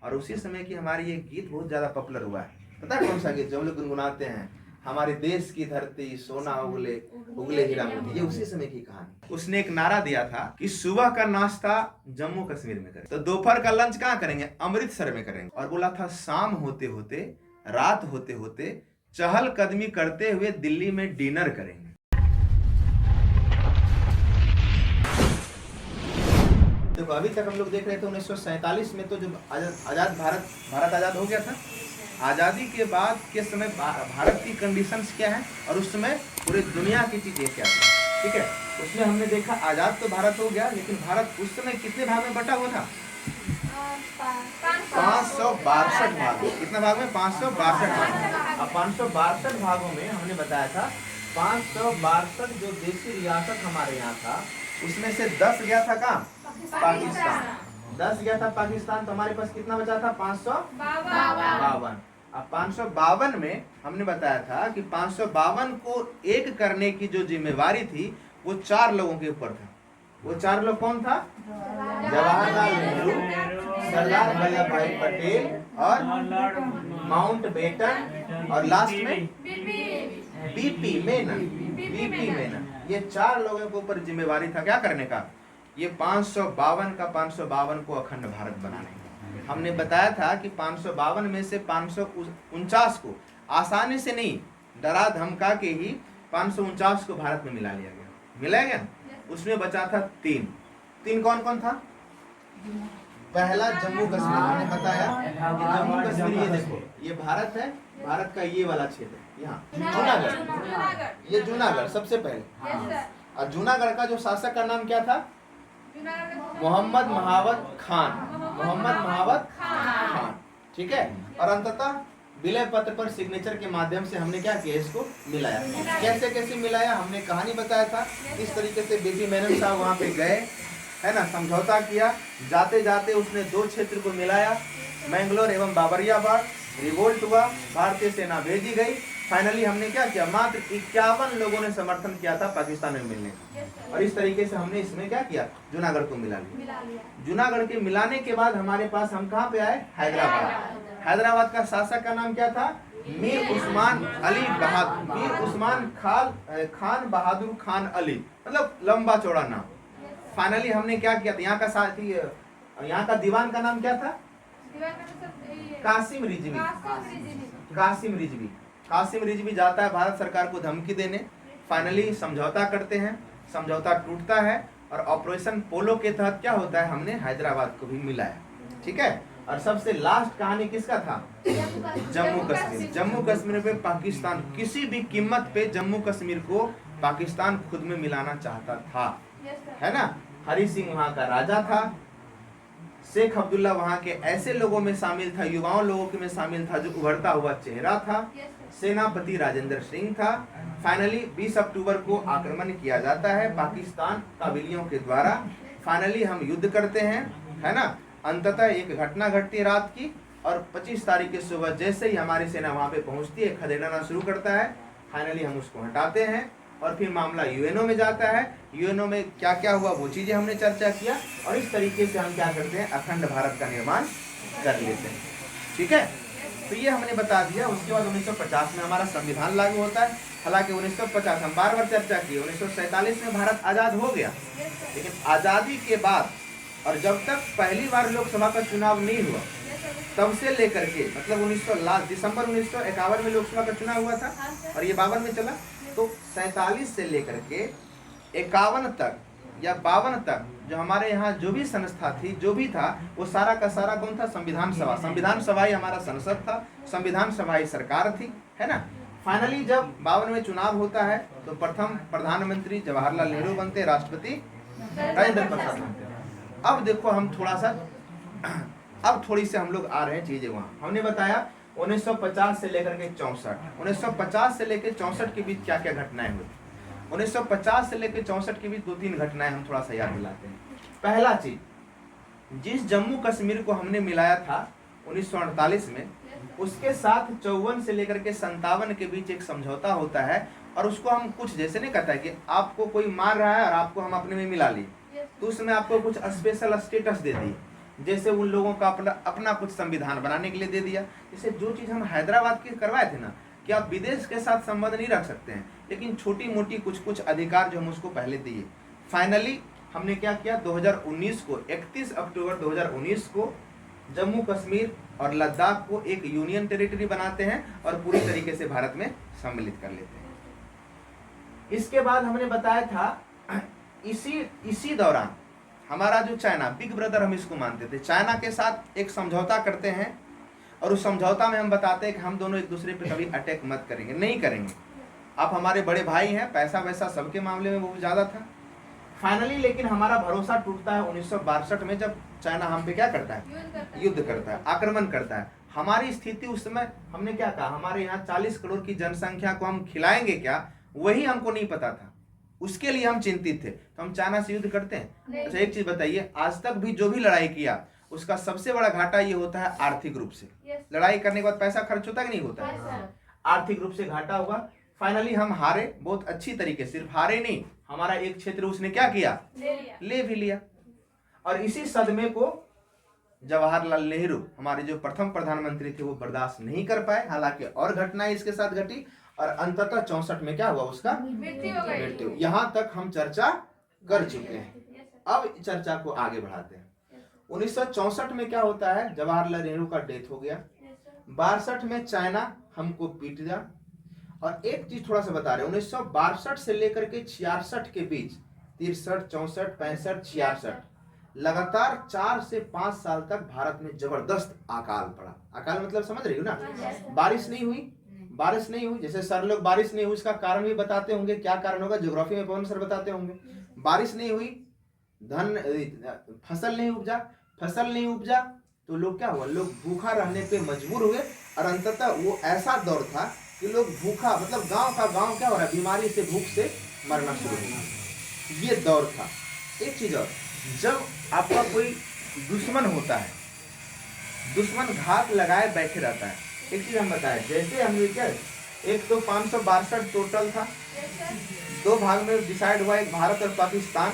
और उसी समय की हमारी ये गीत बहुत ज्यादा पॉपुलर हुआ है। पता है कौन सा गीत जो हम लोग गुनगुनाते हैं? हमारे देश की धरती सोना उगले उगले हीरा मोती। ये उसी समय की कहानी। उसने एक नारा दिया था कि सुबह का नाश्ता जम्मू कश्मीर में करें, तो दोपहर का लंच कहाँ करेंगे? अमृतसर में करेंगे। और बोला था शाम होते होते, रात होते होते चहल कदमी करते हुए दिल्ली में डिनर करेंगे। देखो अभी तक हम लोग देख रहे थे 1947 में तो जब आजाद भारत आजाद हो गया था। आज़ादी के बाद के समय भारत की कंडीशंस क्या है और उस समय पूरे दुनिया की चीज़ें क्या थी, ठीक है। उसमें हमने देखा आज़ाद तो भारत हो गया, लेकिन भारत उस समय कितने भाग में बटा हुआ था? 562 भाग। कितना भाग में? 562 भाग। अब 562 भागों में हमने बताया था 562 जो देशी रियासत हमारे यहाँ था, उसमें से 10 गया था कहाँ? पाकिस्तान। 10 गया था पाकिस्तान। तो हमारे पास कितना बचा था? 552। अब 552 में हमने बताया था कि 552 को एक करने की जो जिम्मेवारी थी वो 4 लोगों के ऊपर था। वो 4 लोग कौन था? जवाहरलाल नेहरू, सरदार वल्लभ भाई पटेल और माउंटबेटन और लास्ट में बीपी मेनन। ये 4 लोगों के ऊपर जिम्मेवारी था क्या करने का? ये 552 का 552 को अखंड भारत बनाने का। हमने बताया था कि 552 में से 549 को आसानी से नहीं, डरा धमका के ही 549 को भारत में मिला लिया गया। उसमें बचा था 3 कौन कौन था? पहला जम्मू कश्मीर। हमने बताया कि जम्मू कश्मीर, ये देखो ये भारत है, भारत का ये वाला क्षेत्र यहाँ जूनागढ़, ये जूनागढ़ सबसे पहले। और जूनागढ़ का जो शासक का नाम क्या था? मोहम्मद महावत खान, ठीक है। और अंततः विलय पत्र पर सिग्नेचर के माध्यम से हमने क्या किया? इसको मिलाया। कैसे मिलाया? हमने कहानी बताया था। इस तरीके से बीपी मेनन साहब वहाँ पे गए, है ना, समझौता किया। जाते जाते उसने 2 क्षेत्र को मिलाया, मैंगलोर एवं बाबरियाबाद। रिवोल्ट हुआ, भारतीय सेना भेजी गई। फाइनली हमने क्या किया? मात्र 51 लोगों ने समर्थन किया था पाकिस्तान में मिलने का। और इस तरीके से हमने इसमें क्या किया? जूनागढ़ को मिला लिया। जूनागढ़ के मिलाने के बाद हमारे पास हम कहाँ पे आए? हैदराबाद का शासक का नाम क्या था? मीर उस्मान खान बहादुर खान अली, मतलब लंबा चौड़ा नाम। फाइनली हमने क्या किया था? यहाँ का साथी, यहाँ का दीवान का नाम क्या था? कासिम रिजवी जाता है भारत सरकार को धमकी देने। फाइनली समझौता करते हैं, समझौता टूटता है और ऑपरेशन पोलो के तहत क्या होता है? हमने हैदराबाद को भी मिलाया, ठीक है। और सबसे लास्ट कहानी किसका था? जम्मू कश्मीर पे पाकिस्तान किसी भी कीमत पे जम्मू कश्मीर को पाकिस्तान खुद में मिलाना चाहता था, है ना। हरि सिंह वहाँ का राजा था, शेख अब्दुल्ला वहाँ के ऐसे लोगों में शामिल था, युवाओं लोगों के में शामिल था जो उभरता हुआ चेहरा था। सेनापति राजेंद्र सिंह था। फाइनली 20 अक्टूबर को आक्रमण किया जाता है पाकिस्तान काबिलियों के द्वारा। फाइनली हम युद्ध करते हैं, है ना। अंततः एक घटना घटती है रात की, और 25 तारीख की सुबह जैसे ही हमारी सेना वहाँ पे पहुँचती है, खदेड़ना शुरू करता है। फाइनली हम उसको हटाते हैं और फिर मामला यूएनओ में जाता है। यूएनओ में क्या क्या हुआ वो चीज़ें हमने चर्चा किया, और इस तरीके से हम क्या करते हैं? अखंड भारत का निर्माण कर लेते हैं, ठीक है। तो ये हमने बता दिया। उसके बाद 1950 में हमारा संविधान लागू होता है। हालांकि 1950 हम बार चर्चा की, 1947 में भारत आज़ाद हो गया, लेकिन आज़ादी के बाद और जब तक पहली बार लोकसभा का चुनाव नहीं हुआ तब से लेकर के, मतलब दिसंबर 1951 में लोकसभा का चुनाव हुआ था और ये 52 में चला। तो 47 से लेकर के 51 तक या 52 तक जो हमारे यहाँ जो भी संस्था थी, जो भी था, वो सारा का सारा कौन था? संविधान सभा ही हमारा संसद था, संविधान सभा ही सरकार थी, है ना। फाइनली जब 52 में चुनाव होता है तो प्रथम प्रधानमंत्री जवाहरलाल नेहरू बनते, राष्ट्रपति राजेंद्र प्रसाद बनते। अब देखो हम थोड़ा सा अब थोड़ी से हम लोग आ रहे हैं चीजें। वहाँ हमने बताया 1950 से लेकर के 64, 1950 से लेकर 64 के बीच क्या क्या घटनाएं हुई। 1950 से लेकर 64 के बीच 2-3 घटनाएं हम थोड़ा सा याद दिलाते हैं। पहला चीज, जिस जम्मू कश्मीर को हमने मिलाया था 1948 में, उसके साथ 54 से लेकर के 57 के बीच एक समझौता होता है। और उसको हम कुछ जैसे नहीं कहता है कि आपको कोई मार रहा है और आपको हम अपने में मिला लिए, तो उसमें आपको कुछ स्पेशल स्टेटस दे दिए। जैसे उन लोगों का अपना अपना कुछ संविधान बनाने के लिए दे दिया। जैसे जो चीज़ हम हैदराबाद के करवाए थे ना कि आप विदेश के साथ संबंध नहीं रख सकते हैं, लेकिन छोटी मोटी कुछ कुछ अधिकार जो हम उसको पहले दिए। फाइनली हमने क्या किया, 2019 को 31 अक्टूबर 2019 को जम्मू कश्मीर और लद्दाख को एक यूनियन टेरिटरी बनाते हैं और पूरी तरीके से भारत में सम्मिलित कर लेते हैं। इसके बाद हमने बताया था इसी दौरान हमारा जो चाइना, बिग ब्रदर हम इसको मानते थे, चाइना के साथ एक समझौता करते हैं और उस समझौता में हम बताते हैं कि हम दोनों एक दूसरे पे कभी अटैक मत करेंगे, नहीं करेंगे, आप हमारे बड़े भाई हैं, पैसा वैसा सबके मामले में बहुत ज़्यादा था। फाइनली लेकिन हमारा भरोसा टूटता है 1962 में, जब चाइना हम पे क्या करता है, युद्ध करता है, आक्रमण करता है। हमारी स्थिति उस समय हमने क्या कहा, हमारे यहाँ 40 करोड़ की जनसंख्या को हम खिलाएंगे क्या, वही हमको नहीं पता था, उसके लिए हम चिंतित थे। तो हम चाइना से युद्ध करते हैं। अच्छा एक चीज बताइए, आज तक भी जो भी लड़ाई किया उसका सबसे बड़ा घाटा ये होता है आर्थिक रूप से। लड़ाई करने के बाद पैसा खर्च होता है कि नहीं होता है, आर्थिक रूप से घाटा हुआ। फाइनली हम हारे बहुत अच्छी तरीके, सिर्फ हारे नहीं, हमारा एक क्षेत्र उसने क्या किया, ले भी लिया। और इसी सदमे को जवाहरलाल नेहरू हमारे जो प्रथम प्रधानमंत्री थे वो बर्दाश्त नहीं कर पाए। हालांकि और घटनाएं इसके साथ घटी और अंततः 64 में क्या हुआ, उसका मृत्यु। यहाँ तक हम चर्चा कर चुके हैं। अब चर्चा को आगे बढ़ाते हैं। 1964 में क्या होता है, जवाहरलाल नेहरू का डेथ हो गया। 62 में चाइना हमको पीट दिया। और एक चीज थोड़ा सा बता रहे हैं, 1962 से लेकर के 66 के बीच 63, 64, 65, 66 लगातार 4 से 5 साल तक भारत में जबरदस्त अकाल पड़ा। अकाल मतलब समझ रही हो ना, बारिश नहीं हुई, बारिश नहीं हुई। जैसे सर लोग बारिश नहीं हुई इसका कारण भी बताते होंगे, क्या कारण होगा, ज्योग्राफी में पवन सर बताते होंगे। बारिश नहीं हुई, फसल नहीं उपजा, फसल नहीं उपजा तो लोग क्या हुआ, लोग भूखा रहने पे मजबूर हुए। और अंततः वो ऐसा दौर था कि लोग भूखा मतलब गांव का गांव क्या हो रहा है, बीमारी से, भूख से मरना शुरू हुआ, ये दौर था। एक चीज और, जब आपका कोई दुश्मन होता है, दुश्मन घात लगाए बैठे रहता है। एक चीज हम बताएं, जैसे हमने क्या, एक तो 562 टोटल था, 2 भाग में डिसाइड हुआ, एक भारत और पाकिस्तान।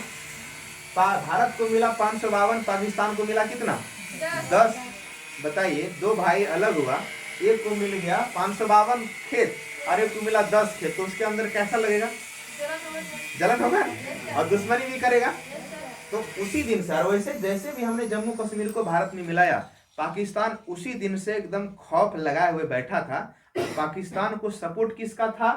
भारत को मिला 552, पाकिस्तान को मिला कितना, 10। बताइए, 2 भाई अलग हुआ, एक को मिल गया 552 खेत और एक को मिला 10 खेत, तो उसके अंदर कैसा लगेगा, जलन होगा और दुश्मनी भी करेगा। तो उसी दिन से, और वैसे जैसे भी हमने जम्मू कश्मीर को भारत में मिलाया, पाकिस्तान उसी दिन से एकदम खौफ लगाए हुए बैठा था। पाकिस्तान को सपोर्ट किसका था,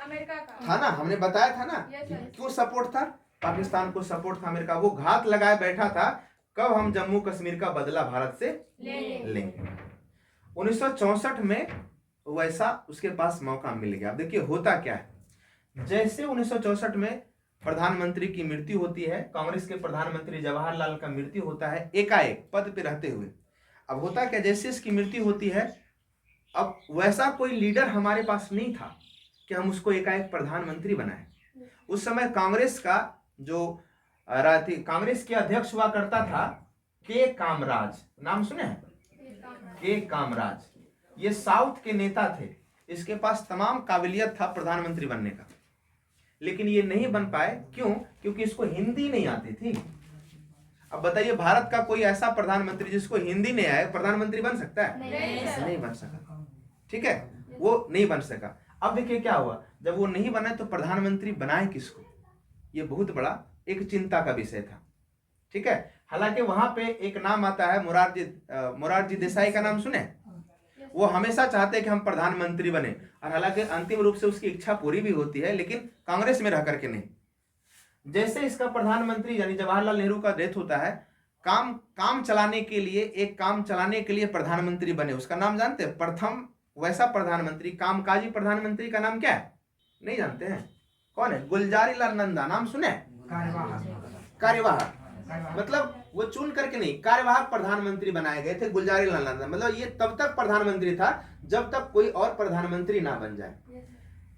अमेरिका का था ना, हमने बताया था ना क्यों सपोर्ट था, पाकिस्तान को सपोर्ट था अमेरिका। वो घात लगाए बैठा था कब हम जम्मू कश्मीर का बदला भारत से लेंगे। 1964 में वैसा उसके पास मौका मिल गया। अब देखिए होता क्या है, जैसे 1964 में प्रधानमंत्री की मृत्यु होती है, कांग्रेस के प्रधानमंत्री जवाहरलाल का मृत्यु होता है एकाएक पद पे रहते हुए। अब होता क्या, जैसे इसकी मृत्यु होती है, अब वैसा कोई लीडर हमारे पास नहीं था कि हम उसको एकाएक प्रधानमंत्री बनाए। उस समय कांग्रेस का जो कांग्रेस के अध्यक्ष हुआ करता था के कामराज, नाम सुने हैं, के कामराज, ये साउथ के नेता थे, इसके पास तमाम काबिलियत था प्रधानमंत्री बनने का, लेकिन ये नहीं बन पाए। क्यों, क्योंकि इसको हिंदी नहीं आती थी। अब बताइए, भारत का कोई ऐसा प्रधानमंत्री जिसको हिंदी नहीं आए प्रधानमंत्री बन सकता है, नहीं बन सका, ठीक है, वो नहीं बन सका। अब देखिए क्या हुआ, जब वो नहीं बना तो प्रधानमंत्री बनाए किसको, ये बहुत बड़ा एक चिंता का विषय था, ठीक है। हालांकि वहां पे एक नाम आता है मोरारजी देसाई का नाम सुने, वो हमेशा चाहते हैं कि हम प्रधानमंत्री बने, और हालांकि अंतिम रूप से उसकी इच्छा पूरी भी होती है, लेकिन कांग्रेस में रह करके नहीं। जैसे इसका प्रधानमंत्री यानी जवाहरलाल नेहरू का डेथ होता है, काम चलाने के लिए, एक काम चलाने के लिए प्रधानमंत्री बने, उसका नाम जानते हैं, प्रथम वैसा प्रधानमंत्री, कामकाजी प्रधानमंत्री का नाम क्या है, नहीं जानते हैं, कौन है, गुलजारीलाल नंदा, नाम सुने, कार्यवाहक, मतलब वो चुन करके नहीं, कार्यवाहक प्रधानमंत्री बनाए गए थे गुलजारीलाल नंदा। मतलब ये तब तक प्रधानमंत्री था जब तक कोई और प्रधानमंत्री ना बन जाए।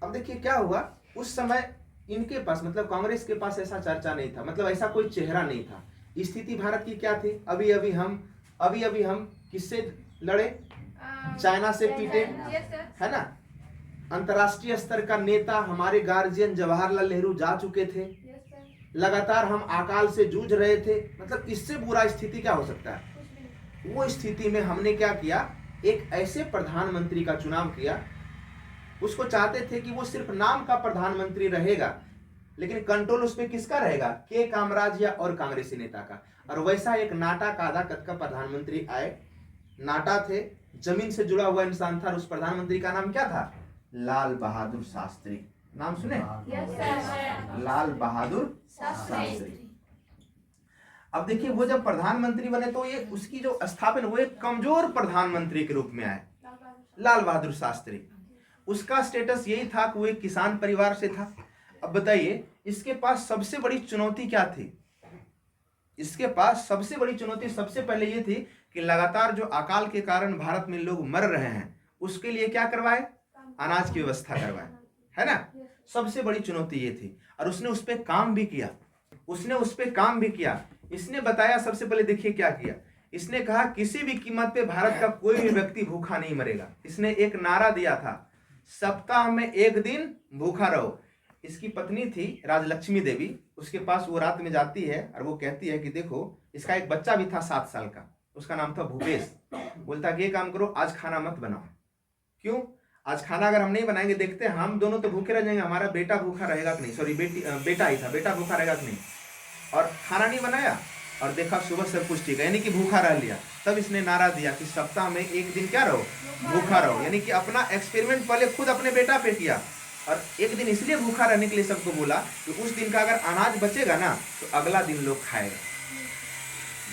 अब देखिए क्या हुआ, उस समय इनके पास मतलब कांग्रेस के पास ऐसा चर्चा नहीं था, मतलब ऐसा कोई चेहरा नहीं था। स्थिति भारत की क्या थी, अभी अभी हम किससे लड़े, चाइना से पीटे, है ना। अंतरराष्ट्रीय स्तर का नेता हमारे गार्जियन जवाहरलाल नेहरू जा चुके थे, लगातार हम अकाल से जूझ रहे थे, मतलब इससे बुरा स्थिति क्या हो सकता है, वो स्थिति में हमने क्या किया, एक ऐसे प्रधानमंत्री का चुनाव किया। उसको चाहते थे कि वो सिर्फ नाम का प्रधानमंत्री रहेगा, लेकिन कंट्रोल उस पर किसका रहेगा, के कामराज या और कांग्रेसी नेता का। और वैसा एक नाटा का आधा कद का प्रधानमंत्री आए। नाटा थे, जमीन से जुड़ा हुआ इंसान था। उस प्रधानमंत्री का नाम क्या था, लाल बहादुर शास्त्री। नाम सुने? लाल बहादुर शास्त्री। अब देखिए, वो जब प्रधानमंत्री बने तो ये उसकी जो स्थापना, वो एक कमजोर प्रधानमंत्री के रूप में आए, लाल बहादुर शास्त्री। उसका स्टेटस यही था कि वो एक किसान परिवार से था। अब बताइए, इसके पास सबसे बड़ी चुनौती क्या थी? इसके पास सबसे बड़ी चुनौती सबसे पहले ये थी कि लगातार जो अकाल के कारण भारत में लोग मर रहे हैं, उसके लिए क्या करवाए, अनाज की व्यवस्था करवाए, है ना। सबसे बड़ी चुनौती ये थी, और उसने उस पर काम भी किया। इसने बताया, सबसे पहले देखिए क्या किया। इसने कहा किसी भी कीमत पे भारत का कोई भी व्यक्ति भूखा नहीं मरेगा। इसने एक नारा दिया था, सप्ताह में एक दिन भूखा रहो। इसकी पत्नी थी राजलक्ष्मी देवी, उसके पास वो रात में जाती है और वो कहती है कि देखो, इसका एक बच्चा भी था 7 साल का, उसका नाम था भूपेश। बोलता कि ये काम करो, आज खाना मत बनाओ। क्यों? आज खाना अगर हम नहीं बनाएंगे, देखते हैं हम दोनों तो भूखे रह जाएंगे, हमारा बेटा भूखा रहेगा कि नहीं, सॉरी बेटा ही था, बेटा भूखा रहेगा कि नहीं। और खाना नहीं बनाया और देखा सुबह सब कुछ ठीक है, यानी कि भूखा रह लिया। तब इसने नारा दिया कि सप्ताह में एक दिन क्या रहो, भूखा रहो। यानी कि अपना एक्सपेरिमेंट पहले खुद अपने बेटा पे किया, और एक दिन इसलिए भूखा रहने के लिए सबको बोला कि उस दिन का अगर अनाज बचेगा ना तो अगला दिन लोग खाएगा।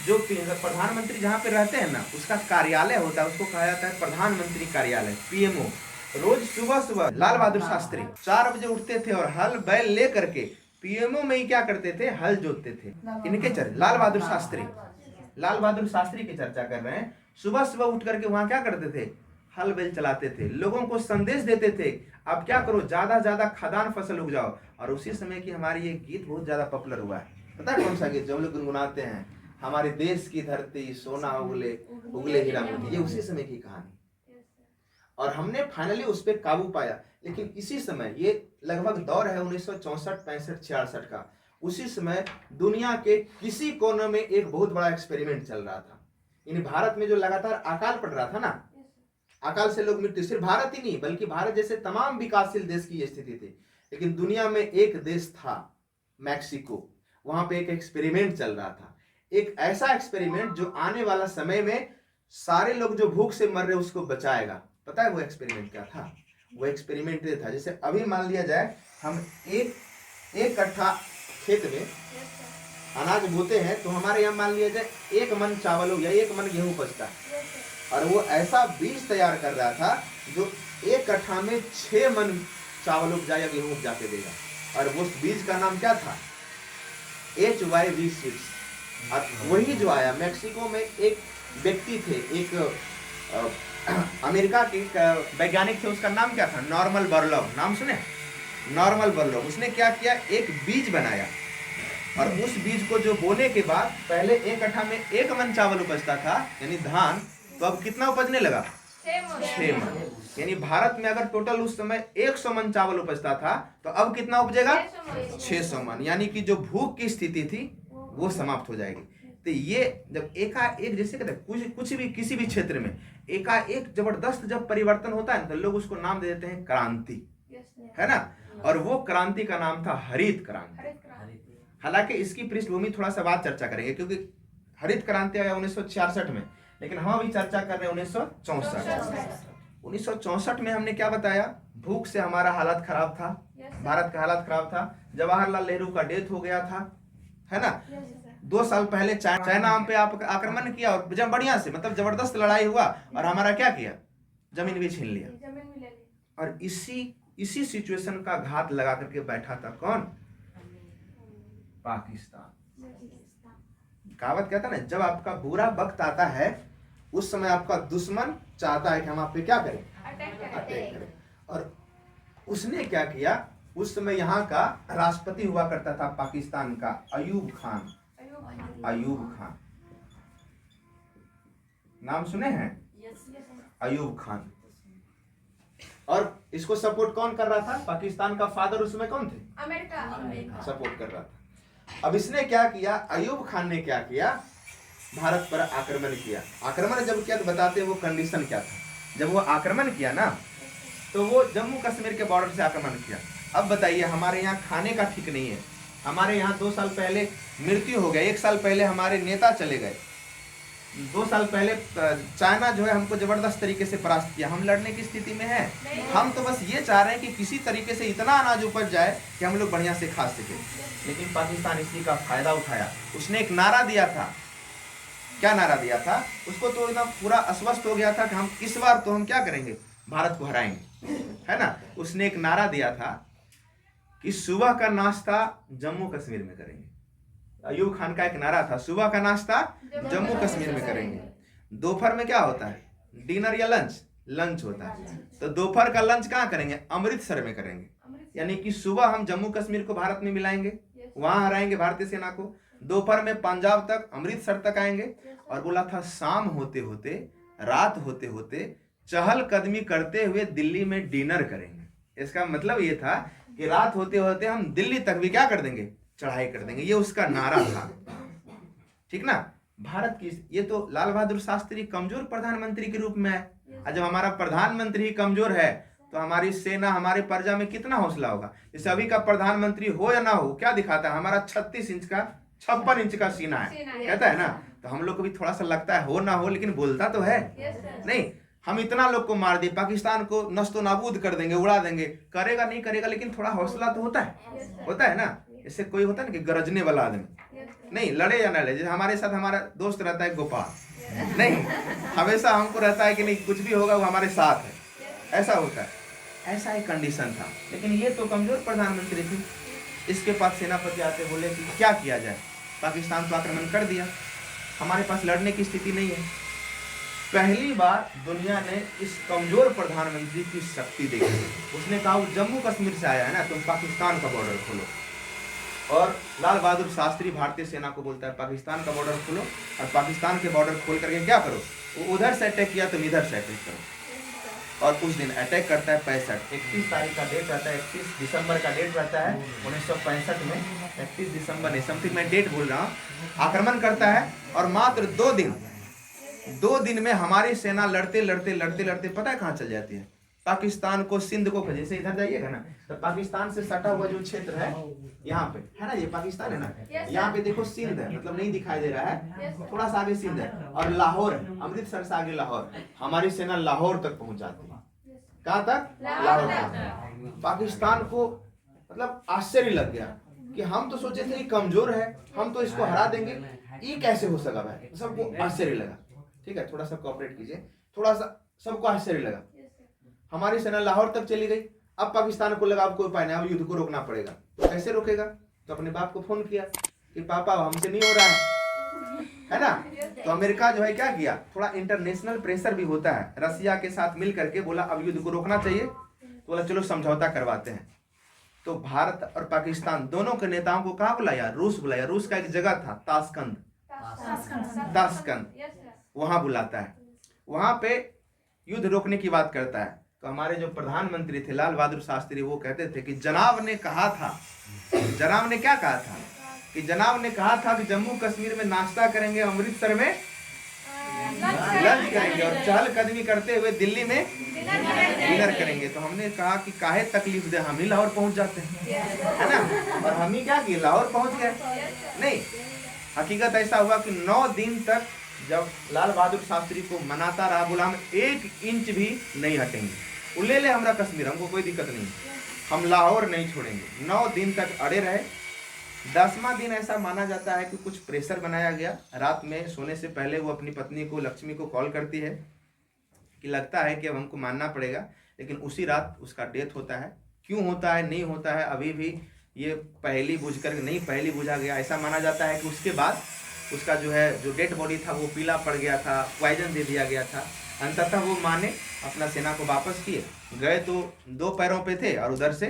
जो प्रधानमंत्री जहाँ पे रहते हैं ना, उसका कार्यालय होता है, उसको कहा जाता है प्रधानमंत्री कार्यालय, पीएमओ। रोज सुबह सुबह लाल बहादुर शास्त्री 4 बजे उठते थे और हल बैल ले करके पीएमओ में ही क्या करते थे, हल जोतते थे। इनके लाल बहादुर शास्त्री की चर्चा कर रहे हैं। सुबह सुबह उठ करके वहां क्या करते थे, हल बैल चलाते थे, लोगों को संदेश देते थे, आप क्या करो, ज्यादा ज्यादा खाद्यान्न फसल उगाओ। और उसी समय की हमारी ये गीत बहुत ज्यादा पॉपुलर हुआ है। पता है कौन सा गीत? जो हम लोग गुनगुनाते हैं, हमारे देश की धरती सोना उगले उगले हीरा मोती। ये उसी समय की कहानी। और हमने फाइनली उस पर काबू पाया। लेकिन इसी समय, ये लगभग दौर है 1964, 65, 66 का। उसी समय दुनिया के किसी कोने में एक बहुत बड़ा एक्सपेरिमेंट चल रहा था। इन भारत में जो लगातार अकाल पड़ रहा था ना, अकाल से लोग मृत्यु, सिर्फ भारत ही नहीं बल्कि भारत जैसे तमाम विकासशील देश की स्थिति थी। लेकिन दुनिया में एक देश था, मैक्सिको। वहां पे एक एक्सपेरिमेंट चल रहा था, एक ऐसा एक्सपेरिमेंट जो आने वाला समय में सारे लोग जो भूख से मर रहे उसको बचाएगा। पता है वो एक्सपेरिमेंट क्या था? वो एक्सपेरिमेंट ये था, जैसे अभी मान लिया जाए हम एक कट्ठा खेत में अनाज बोते हैं, तो हमारे यहाँ मान लिया जाए 1 मन चावल हो या 1 मन गेहूं उपजता है। और वो ऐसा बीज तैयार कर रहा था जो 1 कट्ठा में 6 मन चावल उपजा या गेहूं उपजा के देगा। और वो बीज का नाम क्या था? HYV seeds. और वही जो आया, मैक्सिको में एक व्यक्ति थे, एक अमेरिका के वैज्ञानिक थे, उसका नाम क्या था? Norman Borlaug. नाम सुने? Norman Borlaug. उसने क्या किया, एक बीज बनाया, और उस बीज को जो बोने के बाद पहले 1 कट्ठा में 1 मन चावल उपजता था, यानी धान, तो अब कितना उपजने लगा? 6 मन। यानी भारत में अगर टोटल उस समय 100 मन चावल उपजता था, तो अब कितना उपजेगा? 600 मन। यानी कि जो भूख की स्थिति थी वो समाप्त हो जाएगी। तो ये जब एकाएक, जैसे कहते हैं कुछ भी किसी भी क्षेत्र में एकाएक जबरदस्त जब परिवर्तन होता है तो लोग उसको नाम दे देते हैं क्रांति, है ना। और वो क्रांति का नाम था हरित क्रांति। हालांकि इसकी पृष्ठभूमि थोड़ा सा बाद चर्चा करेंगे, क्योंकि हरित क्रांति आया 1966 में, लेकिन हम अभी चर्चा कर रहे हैं 1964। 1964 में हमने क्या बताया? भूख से हमारा हालत खराब था, भारत का हालत खराब था। जवाहरलाल नेहरू का डेथ हो गया था, है ना। 2 साल पहले चाइना हम पे आक्रमण किया, और जब बढ़िया से, मतलब जबरदस्त लड़ाई हुआ, और हमारा क्या किया? जमीन भी छीन लिया। और इसी सिचुएशन का घात लगा करके बैठा था कौन? पाकिस्तान। कहावत कहता ना, जब आपका बुरा वक्त आता है उस समय आपका दुश्मन चाहता है कि हम आप पे क्या करें? अटैक करें। और उसने क्या किया? उस समय यहाँ का राष्ट्रपति हुआ करता था पाकिस्तान का, अयूब खान। नाम सुने हैं? अयूब खान। और इसको सपोर्ट कौन कर रहा था? पाकिस्तान का फादर उस समय कौन थे? अमेरिका सपोर्ट कर रहा था। अब इसने क्या किया? अयूब खान ने क्या किया? भारत पर आक्रमण किया। आक्रमण जब किया तो बताते हैं वो कंडीशन क्या था। जब वो आक्रमण किया ना तो वो जम्मू कश्मीर के बॉर्डर से आक्रमण किया। अब बताइए, हमारे यहाँ खाने का ठीक नहीं है, हमारे यहाँ 2 साल पहले मृत्यु हो गया, 1 साल पहले हमारे नेता चले गए, 2 साल पहले चाइना जो है हमको जबरदस्त तरीके से परास्त किया। हम लड़ने की स्थिति में है? हम तो बस ये चाह रहे हैं कि किसी तरीके से इतना अनाज उपज जाए कि हम लोग बढ़िया से खा सके। लेकिन पाकिस्तान इसी का फायदा उठाया। उसने एक नारा दिया था, क्या नारा दिया था? उसको तो एकदम पूरा अस्वस्थ हो गया था कि हम इस बार तो हम क्या करेंगे, भारत को हराएंगे, है ना। उसने एक नारा दिया था कि सुबह का नाश्ता जम्मू कश्मीर में करेंगे। अयूब खान का एक नारा था, सुबह का नाश्ता जम्मू कश्मीर में करेंगे। दोपहर में क्या होता है, डिनर या लंच होता है, तो दोपहर का लंच कहाँ करेंगे, अमृतसर में करेंगे। यानी कि सुबह हम जम्मू कश्मीर को भारत में मिलाएंगे, वहां हराएंगे भारतीय सेना को, दोपहर में पंजाब तक, अमृतसर तक आएंगे। और बोला था शाम होते होते, रात होते होते चहल कदमी करते हुए दिल्ली में डिनर करेंगे। इसका मतलब ये था कि रात होते होते हम दिल्ली तक भी क्या कर देंगे, चढ़ाई कर देंगे। ये उसका नारा था, ठीक ना। भारत की ये तो लाल बहादुर शास्त्री कमजोर प्रधानमंत्री के रूप में है। और जब हमारा प्रधानमंत्री ही कमजोर है तो हमारी सेना, हमारे प्रजा में कितना हौसला होगा। जैसे अभी का प्रधानमंत्री हो या ना हो, क्या दिखाता है, हमारा 36 इंच का 56 इंच का सीना है, कहता है ना। तो हम लोग को भी थोड़ा सा लगता है हो ना हो, लेकिन बोलता तो है नहीं। हम इतना लोग को मार दे, पाकिस्तान को नस्तो नाबूद कर देंगे, उड़ा देंगे, करेगा नहीं करेगा, लेकिन थोड़ा हौसला तो होता है ना। इससे कोई होता है ना कि गरजने वाला आदमी नहीं, लड़े या ना लड़े। जैसे हमारे साथ हमारा दोस्त रहता है गोपाल, नहीं हमेशा हमको रहता है कि नहीं कुछ भी होगा वो हमारे साथ है, ऐसा होता है। ऐसा एक कंडीशन था। लेकिन ये तो कमजोर प्रधानमंत्री थी। इसके पास सेनापति आते बोले कि क्या किया जाए, पाकिस्तान तो आक्रमण कर दिया, हमारे पास लड़ने की स्थिति नहीं है। पहली बार दुनिया ने इस कमजोर प्रधानमंत्री की शक्ति देखी। उसने कहा वो जम्मू कश्मीर से आया है ना, तुम पाकिस्तान का बॉर्डर खोलो। और लाल बहादुर शास्त्री भारतीय सेना को बोलता है पाकिस्तान का बॉर्डर खोलो, और पाकिस्तान के बॉर्डर खोल करके क्या करो, वो उधर से अटैक किया तुम इधर से अटैक करो। और उस दिन अटैक करता है 31 तारीख का डेट रहता है, 31 दिसंबर का डेट रहता है 1965 में, 31 दिसंबर नहीं, समथिंग मैं डेट बोल रहा हूँ। आक्रमण करता है और मात्र 2 दिन में हमारी सेना लड़ते लड़ते लड़ते लड़ते पता है कहाँ चल जाती है, पाकिस्तान को, सिंध को। जैसे इधर जाइएगा ना तो पाकिस्तान से सटा हुआ जो क्षेत्र है यहाँ पे है ना, ये पाकिस्तान है ना, यहाँ पे देखो सिंध है, मतलब नहीं दिखाई दे रहा है, थोड़ा सा आगे सिंध है, और लाहौर है, अमृतसर से आगे लाहौर। हमारी सेना लाहौर तक पहुंच जाती है। कहाँ तक, लाहौर तक। पाकिस्तान को मतलब आश्चर्य लग गया कि हम तो सोचे थे कमजोर है, हम तो इसको हरा देंगे, ये कैसे हो सका भाई। सबको आश्चर्य लगा। ठीक है, थोड़ा सा कोऑपरेट कीजिए, थोड़ा सा सबको आश्चर्य लगा। हमारी सेना लाहौर तक चली गई। अब पाकिस्तान को लगा अब कोई उपाय नहीं, अब युद्ध को रोकना पड़ेगा। कैसे रोकेगा, तो अपने बाप को फोन किया कि पापा हमसे नहीं हो रहा है ना। तो अमेरिका जो है क्या किया, थोड़ा इंटरनेशनल प्रेशर भी होता है, रसिया के साथ मिल करके बोला अब युद्ध को रोकना चाहिए। तो बोला चलो समझौता करवाते हैं। तो भारत और पाकिस्तान दोनों के नेताओं को कहाँ बुलाया, रूस बुलाया। रूस का एक जगह था ताशकंद, वहां बुलाता है, वहां पे युद्ध रोकने की बात करता है। तो हमारे जो प्रधानमंत्री थे लाल बहादुर शास्त्री, वो कहते थे कि जनाब ने कहा था, जनाब ने क्या कहा था, कि जनाब ने कहा था कि जम्मू कश्मीर में नाश्ता करेंगे, अमृतसर में लंच करेंगे, और चहल कदमी करते हुए दिल्ली में डिनर करेंगे। तो हमने कहा कि काहे तकलीफ दे, हम ही लाहौर पहुंच जाते हैं, है ना। और हम ही क्या किए, लाहौर पहुंच गए। नहीं, हकीकत ऐसा हुआ कि 9 दिन तक जब लाल बहादुर शास्त्री को मनाता रहा, बोला हम 1 इंच भी नहीं हटेंगे, वो ले ले हमारा कश्मीर, हमको कोई दिक्कत नहीं, हम लाहौर नहीं छोड़ेंगे। 9 दिन तक अड़े रहे। 10वां दिन ऐसा माना जाता है कि कुछ प्रेशर बनाया गया। रात में सोने से पहले वो अपनी पत्नी को, लक्ष्मी को कॉल करती है कि लगता है कि अब हमको मानना पड़ेगा। लेकिन उसी रात उसका डेथ होता है। क्यों होता है, नहीं होता है, अभी भी ये पहली बुझ कर नहीं पहली बुझा गया। ऐसा माना जाता है कि उसके बाद उसका जो डेड बॉडी था वो पीला पड़ गया था, पॉइजन दे दिया गया था। अंततः वो माँ ने अपना सेना को वापस किए। गए तो 2 पैरों पे थे, और उधर से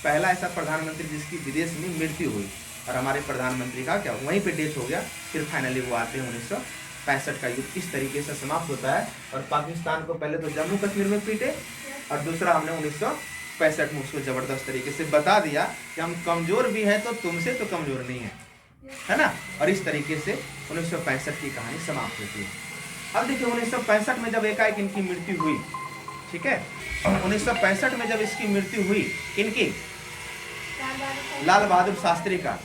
पहला ऐसा प्रधानमंत्री जिसकी विदेश में मृत्यु हुई, और हमारे प्रधानमंत्री का क्या वहीं पे डेथ हो गया। फिर फाइनली वो आते हैं 1965 का युद्ध इस तरीके से समाप्त होता है। और पाकिस्तान को पहले तो जम्मू कश्मीर में पीटे, और दूसरा हमने 1965 में उसको जबरदस्त तरीके से बता दिया कि हम कमजोर भी हैं तो तुमसे तो कमजोर नहीं है, है ना। और इस तरीके से 1965 की कहानी समाप्त होती है। अब देखिए 1965 में जब एकाएक इनकी मृत्यु हुई, ठीक है, 1965 में जब इसकी मृत्यु हुई इनकी, लाल बहादुर शास्त्री का,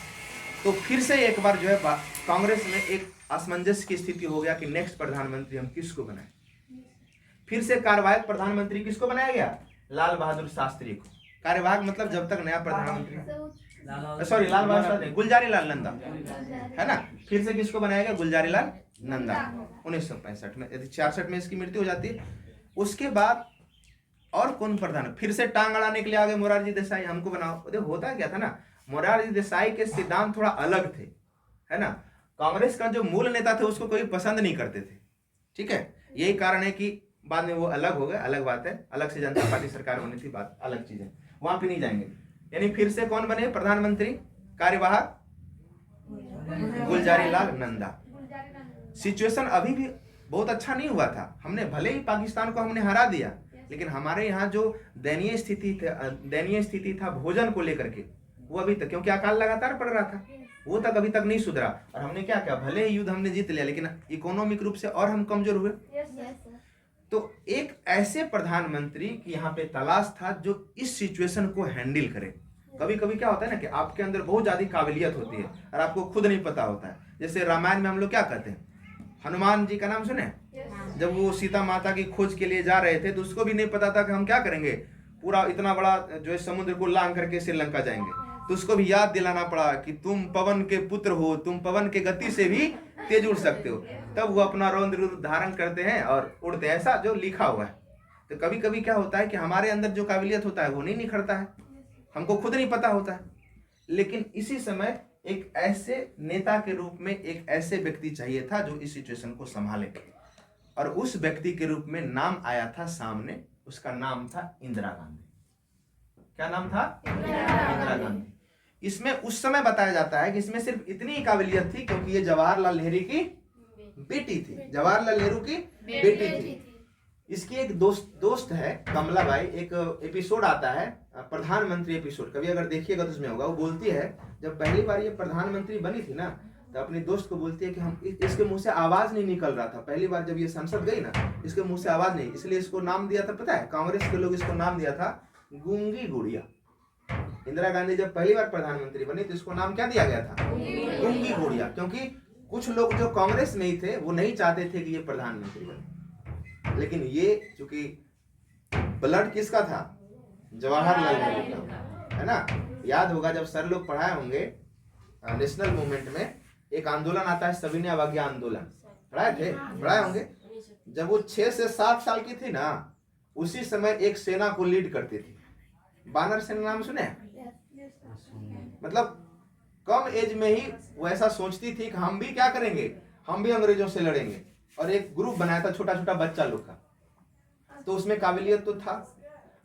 तो फिर से एक बार जो है कांग्रेस में एक असमंजस की स्थिति हो गया कि नेक्स्ट प्रधानमंत्री हम किसको बनाएं। फिर से कार्यवाहक प्रधानमंत्री किसको बनाया गया? लाल बहादुर शास्त्री को। कार्यवाहक मतलब जब तक नया प्रधानमंत्री, सॉरी लाल बहादुर शास्त्री, गुलजारी लाल नंदा, है ना। फिर से किसको बनाया गया? गुलजारी लाल नंदा 1965 में। यदि 66 में इसकी मृत्यु हो जाती है, उसके बाद और कौन प्रधान? फिर से टांग अड़ाने के लिए आ गए मोरारजी देसाई, हमको बनाओ। देखो होता क्या था ना, मोरारजी देसाई के सिद्धांत थोड़ा अलग थे, है ना। कांग्रेस का जो मूल नेता थे उसको कोई पसंद नहीं करते थे, ठीक है। यही कारण है कि बाद में वो अलग हो गए, अलग बात है, अलग से जनता पार्टी सरकार होनी थी, बात अलग चीज है, वहां पे नहीं जाएंगे। यानी फिर से कौन बने प्रधानमंत्री? कार्यवाहक गुलजारी लाल नंदा। सिचुएशन अभी भी बहुत अच्छा नहीं हुआ था। हमने भले ही पाकिस्तान को हमने हरा दिया, लेकिन हमारे यहाँ जो दयनीय स्थिति था भोजन को लेकर के, वो अभी तक, क्योंकि अकाल लगातार पड़ रहा था, वो तक अभी तक नहीं सुधरा। और हमने क्या किया, भले ही युद्ध हमने जीत लिया, लेकिन इकोनॉमिक रूप से और हम कमजोर हुए। तो एक ऐसे प्रधानमंत्री की यहाँ पे तलाश था जो इस सिचुएशन को हैंडल करे। कभी कभी क्या होता है ना कि आपके अंदर बहुत ज्यादा काबिलियत होती है और आपको खुद नहीं पता होता है। जैसे रामायण में हम लोग क्या कहते हैं, हनुमान जी का नाम सुने? जब वो सीता माता की खोज के लिए जा रहे थे तो उसको भी नहीं पता था कि हम क्या करेंगे, पूरा इतना बड़ा जो है समुद्र को लांग करके श्रीलंका जाएंगे। तो उसको भी याद दिलाना पड़ा कि तुम पवन के पुत्र हो, तुम पवन के गति से भी तेज उड़ सकते हो। तब वो अपना रौद्र रूप धारण करते हैं और उड़ते हैं, ऐसा जो लिखा हुआ है। तो कभी कभी क्या होता है कि हमारे अंदर जो काबिलियत होता है वो नहीं निखरता है, हमको खुद नहीं पता होता है। लेकिन इसी समय एक ऐसे नेता के रूप में एक ऐसे व्यक्ति चाहिए था जो इस सिचुएशन को संभाले, और उस व्यक्ति के रूप में नाम आया था सामने। उसका नाम था इंदिरा गांधी। क्या नाम था? इंदिरा गांधी। इसमें उस समय बताया जाता है कि इसमें सिर्फ इतनी ही काबिलियत थी क्योंकि ये जवाहरलाल नेहरू की बेटी थी, जवाहरलाल नेहरू की बेटी थी। इसकी एक दोस्त है कमलाबाई। एक एपिसोड आता है प्रधानमंत्री एपिसोड, कभी अगर देखिएगा तो उसमें होगा, वो बोलती है जब पहली बार ये प्रधानमंत्री बनी थी ना, तो अपनी दोस्त को बोलती है कि हम इसके मुंह से आवाज नहीं निकल रहा था। पहली बार जब ये संसद गई ना, इसके मुंह से आवाज नहीं, इसलिए इसको नाम दिया था, पता है, कांग्रेस के लोग इसको नाम दिया था गूंगी गुड़िया। इंदिरा गांधी जब पहली बार प्रधानमंत्री बनी तो इसको नाम क्या दिया गया था? गूंगी गुड़िया। क्योंकि कुछ लोग जो कांग्रेस में ही थे वो नहीं चाहते थे कि ये प्रधानमंत्री बने, लेकिन ये चूंकि ब्लड किसका था? जवाहरलाल नेहरू का, है ना। याद होगा जब सर लोग पढ़ाए होंगे नेशनल मूवमेंट में एक आंदोलन आता है सविनय अवज्ञा आंदोलन, पढ़ाए होंगे। जब वो 6 से 7 साल की थी ना, उसी समय एक सेना को लीड करती थी, बानर सेना, नाम सुने? मतलब कम एज में ही वो ऐसा सोचती थी कि हम भी क्या करेंगे, हम भी अंग्रेजों से लड़ेंगे। और एक ग्रुप बनाया था छोटा छोटा बच्चा लोग का, तो उसमें काबिलियत तो था।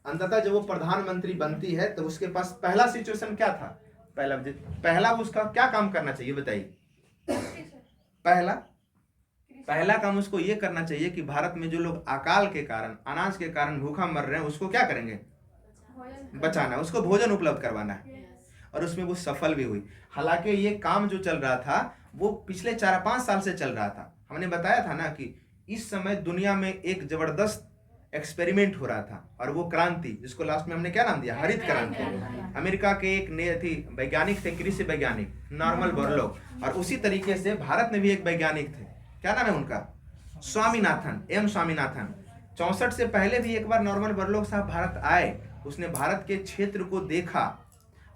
अंततः जब वो प्रधानमंत्री बनती है तो उसके पास पहला सिचुएशन क्या था? पहला उसका क्या काम करना चाहिए बताइए? पहला काम उसको ये करना चाहिए कि भारत में जो लोग अकाल के कारण, अनाज के कारण भूखा मर रहे हैं, उसको क्या करेंगे? बचाना, उसको भोजन उपलब्ध करवाना है। और उसमें वो सफल भी हुई। हालांकि ये काम जो चल रहा था वो पिछले 4-5 साल से चल रहा था। हमने बताया था ना कि इस समय दुनिया में एक जबरदस्त एक्सपेरिमेंट हो रहा था, और वो क्रांति, जिसको लास्ट में हमने क्या नाम दिया? हरित क्रांति। अमेरिका के एक वैज्ञानिक थे, कृषि वैज्ञानिक नॉर्मन बोरलॉग, और उसी तरीके से भारत में भी एक वैज्ञानिक थे, क्या नाम है उनका? स्वामीनाथन, एम स्वामीनाथन। 64 से पहले भी एक बार नॉर्मन बोरलॉग साहब भारत आए, उसने भारत के क्षेत्र को देखा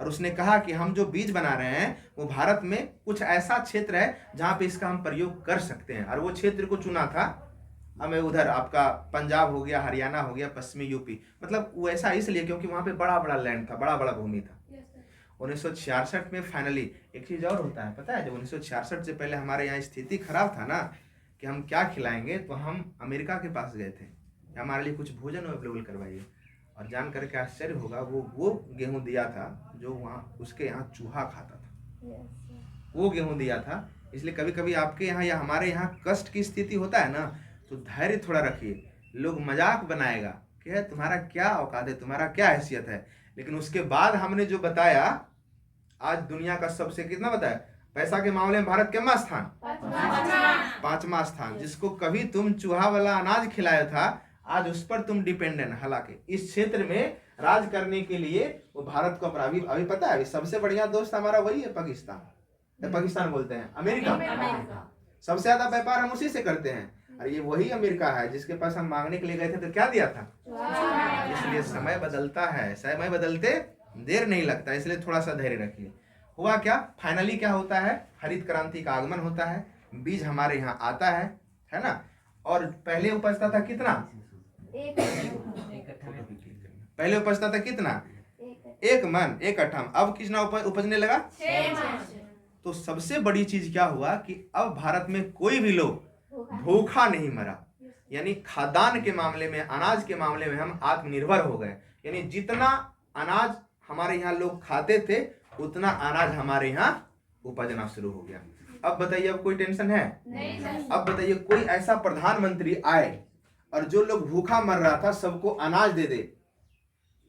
और उसने कहा कि हम जो बीज बना रहे हैं वो भारत में कुछ ऐसा क्षेत्र है जहां पे इसका हम प्रयोग कर सकते हैं। और वो क्षेत्र को चुना था हमें उधर आपका पंजाब हो गया, हरियाणा हो गया, पश्चिमी यूपी। मतलब वो ऐसा इसलिए क्योंकि वहां पे बड़ा बड़ा लैंड था, बड़ा बड़ा भूमि था। 1966 में फाइनली एक चीज और होता है, पता है, जब 1966 से पहले हमारे यहाँ स्थिति खराब था ना कि हम क्या खिलाएंगे, तो हम अमेरिका के पास गए थे, हमारे लिए कुछ भोजन अवेलेबल करवाइए। और जान करके आश्चर्य होगा, वो गेहूं दिया था जो वहाँ उसके यहाँ चूहा खाता था, वो गेहूं दिया था। इसलिए कभी कभी आपके यहाँ या हमारे यहाँ कष्ट की स्थिति होता है ना, तो धैर्य थोड़ा रखिए। लोग मजाक बनाएगा कि है तुम्हारा क्या औकात है, तुम्हारा क्या हैसियत है, लेकिन उसके बाद हमने जो बताया, आज दुनिया का सबसे, कितना बताया, पैसा के मामले में भारत कितना स्थान? 5वां स्थान। जिसको कभी तुम चूहा वाला अनाज खिलाया था, आज उस पर तुम डिपेंडेंट। हालांकि इस क्षेत्र में राज करने के लिए वो भारत को अभी पता है, अभी सबसे बढ़िया दोस्त हमारा वही है, पाकिस्तान। पाकिस्तान बोलते हैं अमेरिका। सबसे ज्यादा व्यापार हम उसी से करते हैं। और ये वही अमेरिका है जिसके पास हम मांगने के लिए गए थे तो क्या दिया था? इसलिए समय बदलता है, समय बदलते देर नहीं लगता, इसलिए थोड़ा सा धैर्य रखिए। हुआ क्या? फाइनली क्या होता है? हरित क्रांति का आगमन होता है, बीज हमारे यहाँ आता है ना। और पहले उपजता था कितना? पहले उपजता था कितना? 1 मन 1 कट्ठा। अब कितना उपजने लगा? 6 मन। तो सबसे बड़ी चीज क्या हुआ कि अब भारत में कोई भी लोग भूखा नहीं मरा। यानी खाद्यान्न के मामले में, अनाज के मामले में हम आत्मनिर्भर हो गए। यानी जितना अनाज हमारे यहाँ लोग खाते थे उतना अनाज हमारे यहाँ उपजना शुरू हो गया। अब बताइए, अब कोई टेंशन है? नहीं। अब बताइए, कोई ऐसा प्रधानमंत्री आए और जो लोग भूखा मर रहा था सबको अनाज दे दे,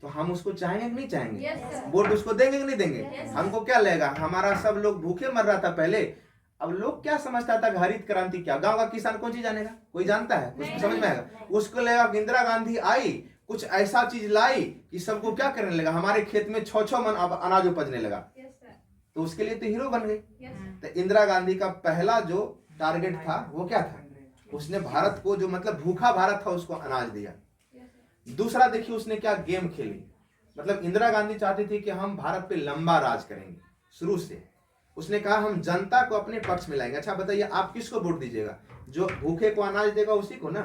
तो हम उसको चाहेंगे कि नहीं चाहेंगे? वोट उसको देंगे कि नहीं देंगे? हमको क्या लगेगा? हमारा सब लोग भूखे मर रहा था पहले। अब लोग क्या समझता था? हरित क्रांति क्या? गांव का किसान कौन चीज जानेगा? कोई जानता है? कुछ समझ में आएगा? उसको लगेगा कि इंदिरा गांधी आई, कुछ ऐसा चीज लाई कि सबको क्या करने लगा, हमारे खेत में 6 मन अनाज उपजने लगा। तो उसके लिए तो हीरो बन गए। तो इंदिरा गांधी का पहला जो टारगेट था वो क्या था? उसने भारत को, जो मतलब भूखा भारत था, उसको अनाज दिया। दूसरा देखिए उसने क्या गेम खेली। मतलब इंदिरा गांधी चाहती थी कि हम भारत पे लंबा राज करेंगे। शुरू से उसने कहा हम जनता को अपने पक्ष में लाएंगे। अच्छा बताइए, आप किसको वोट दीजिएगा? जो भूखे को अनाज देगा उसी को ना।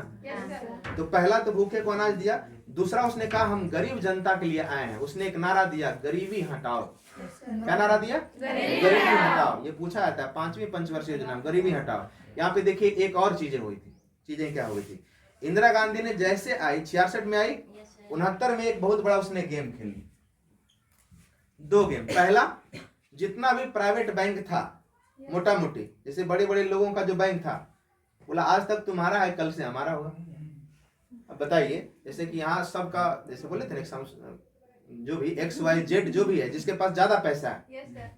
तो पहला तो भूखे को अनाज दिया। दूसरा उसने कहा हम गरीब जनता के लिए आए हैं। उसने एक नारा दिया, गरीबी हटाओ। क्या नारा दिया? गरीबी हटाओ। ये पूछा जाता है 5वीं पंचवर्षीय योजना, गरीबी हटाओ। यहाँ पे देखिए एक और चीजें हुई थी। चीजें क्या हुई थी? इंदिरा गांधी ने जैसे आई 66 में आई, 69 में एक बहुत बड़ा उसने गेम खेली। 2 गेम। पहला, जितना भी प्राइवेट बैंक था मोटा मोटी, जैसे बड़े बड़े लोगों का जो बैंक था, बोला आज तक तुम्हारा है, कल से हमारा होगा। अब बताइए, जैसे कि यहाँ सबका, जैसे बोले थे जो भी XYZ जो भी है, जिसके पास ज्यादा पैसा है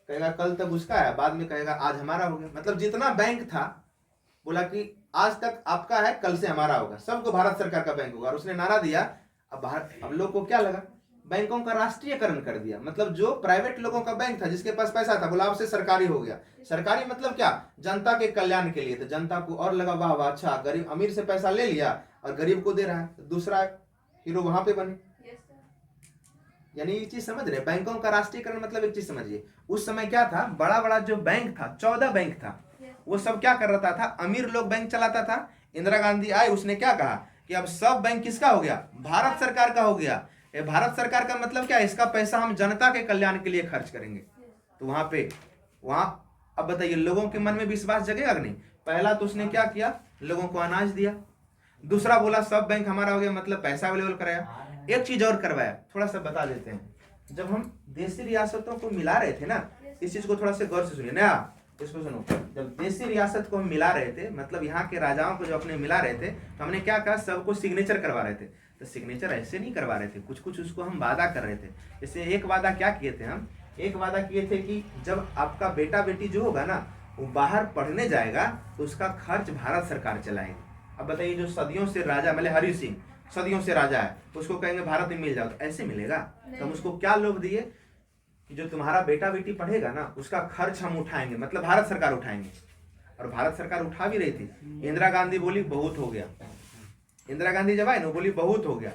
कहेगा कल तक उसका है, बाद में कहेगा आज हमारा हो गया। मतलब जितना बैंक था बोला कि आज तक आपका है, कल से हमारा होगा, सबको भारत सरकार का बैंक होगा। और उसने नारा दिया। अब लोग को क्या लगा? बैंकों का राष्ट्रीयकरण कर दिया। मतलब जो प्राइवेट लोगों का बैंक था, जिसके पास पैसा था, बोला आपसे सरकारी हो गया। सरकारी मतलब क्या? जनता के कल्याण के लिए। तो जनता को और लगा वाह वाह, अच्छा गरीब अमीर से पैसा ले लिया और गरीब को दे रहा है। तो दूसरा हीरो वहां पे बने। यानी ये चीज समझ रहे? बैंकों का राष्ट्रीयकरण मतलब एक चीज समझिए, उस समय क्या था, बड़ा बड़ा जो बैंक था, 14 बैंक था, वो सब क्या कर रहा था? अमीर लोग बैंक चलाता था। इंदिरा गांधी आई, उसने क्या कहा कि अब सब बैंक किसका हो गया? भारत सरकार का हो गया। ये भारत सरकार का मतलब क्या? इसका पैसा हम जनता के कल्याण के लिए खर्च करेंगे। तो वहां अब बताइए लोगों के मन में विश्वास जगेगा कि नहीं? पहला तो उसने क्या किया? लोगों को अनाज दिया। दूसरा बोला सब बैंक हमारा हो गया, मतलब पैसा अवेलेबल कराया। एक चीज और करवाया, थोड़ा सा बता देते हैं। जब हम देशी रियासतों को मिला रहे थे ना, इस चीज को थोड़ा सा गौर से सुनिए ना, इसको सुनो। जब देशी रियासत को हम मिला रहे थे, मतलब यहाँ के राजाओं को जो अपने मिला रहे थे, तो हमने क्या कहा? सबको सिग्नेचर करवा रहे थे। तो सिग्नेचर ऐसे नहीं करवा रहे थे, कुछ कुछ उसको हम वादा कर रहे थे। जैसे एक वादा क्या किए थे हम? एक वादा किए थे कि जब आपका बेटा बेटी जो होगा ना, वो बाहर पढ़ने जाएगा तो उसका खर्च भारत सरकार चलाएगी। अब बताइए, जो सदियों से राजा, मतलब हरि सिंह सदियों से राजा है, उसको कहेंगे भारत में मिल जाओ, तो ऐसे मिलेगा? तो हम उसको क्या लोभ दिए कि जो तुम्हारा बेटा बेटी पढ़ेगा ना, उसका खर्च हम उठाएंगे, मतलब भारत सरकार उठाएंगे। और भारत सरकार उठा भी रही थी। इंदिरा गांधी बोली बहुत हो गया। इंदिरा गांधी जब आई ना, बोली बहुत हो गया,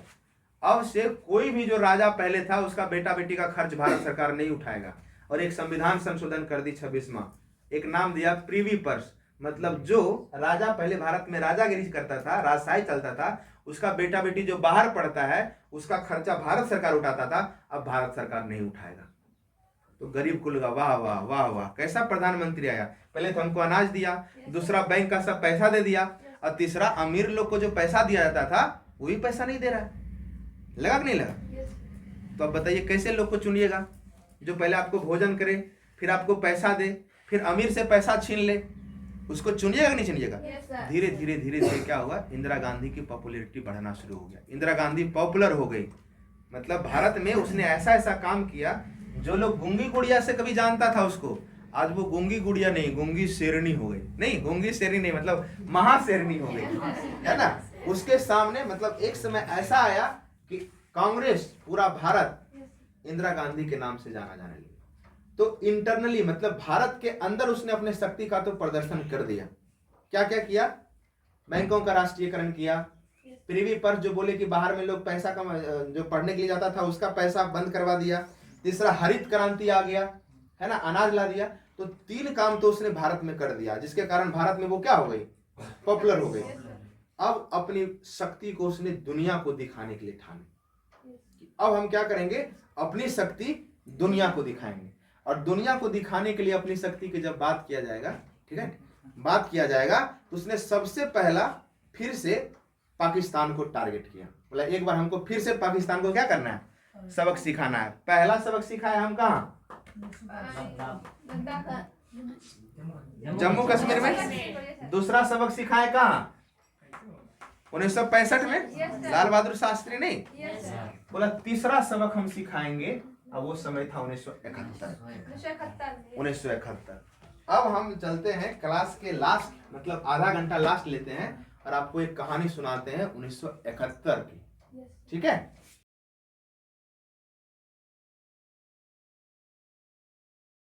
अब से कोई भी जो राजा पहले था उसका बेटा बेटी का खर्च भारत सरकार नहीं उठाएगा। और एक संविधान संशोधन कर दी 26वां, एक नाम दिया प्रीवी पर्स। मतलब जो राजा पहले भारत में राजागिरी करता था, राजशाही चलता था, उसका बेटा बेटी जो बाहर पढ़ता है उसका खर्चा भारत सरकार उठाता था, अब भारत सरकार नहीं उठाएगा। तो गरीब को लगा वाह वाह वाह वाह, कैसा प्रधानमंत्री आया। पहले तो हमको अनाज दिया, दूसरा बैंक का सब पैसा दे दिया, और तीसरा अमीर लोग को जो पैसा दिया जाता था वही पैसा नहीं दे रहा है। लगा कि नहीं लगा? तो अब बताइए कैसे लोग को चुनिएगा? जो पहले आपको भोजन करे, फिर आपको पैसा दे, फिर अमीर से पैसा छीन ले, उसको चुनिएगा नहीं चुनिएगा? धीरे धीरे धीरे धीरे क्या हुआ? इंदिरा गांधी की पॉपुलैरिटी बढ़ना शुरू हो गया। इंदिरा गांधी पॉपुलर हो गई। मतलब भारत में उसने ऐसा ऐसा काम किया, जो लोग गूंगी गुड़िया से कभी जानता था उसको, आज वो गूंगी गुड़िया नहीं, गूंगी शेरनी हो गई। नहीं, गूंगी शेरनी नहीं, मतलब महाशेरनी हो गई, है ना। उसके सामने मतलब एक समय ऐसा आया कि कांग्रेस पूरा भारत इंदिरा गांधी के नाम से जाना जाने लगा। तो इंटरनली मतलब भारत के अंदर उसने अपने शक्ति का तो प्रदर्शन कर दिया। क्या क्या किया? बैंकों का राष्ट्रीयकरण किया, प्रीवी पर्स जो बोले कि बाहर में लोग पैसा कम जो पढ़ने के लिए जाता था उसका पैसा बंद करवा दिया। तीसरा हरित क्रांति आ गया, है ना, अनाज ला दिया। तो 3 काम तो उसने भारत में कर दिया, जिसके कारण भारत में वो क्या हो गई? पॉपुलर हो गई। अब अपनी शक्ति को उसने दुनिया को दिखाने के लिए ठानी। अब हम क्या करेंगे? अपनी शक्ति दुनिया को दिखाएंगे। और दुनिया को दिखाने के लिए अपनी शक्ति की जब बात किया जाएगा, ठीक है, बात किया जाएगा, तो उसने सबसे पहला फिर से पाकिस्तान को टारगेट किया। बोला एक बार हमको फिर से पाकिस्तान को क्या करना है? सबक सिखाना है। पहला सबक सिखाया हम कहाँ? जम्मू कश्मीर में। दूसरा सबक सिखाए कहाँ? 1965 में, लाल बहादुर शास्त्री नहीं। बोला तीसरा सबक हम सिखाएंगे, अब वो समय था 1971। अब हम चलते हैं क्लास के लास्ट, मतलब आधा घंटा लास्ट लेते हैं और आपको एक कहानी सुनाते हैं 1971 की, ठीक है।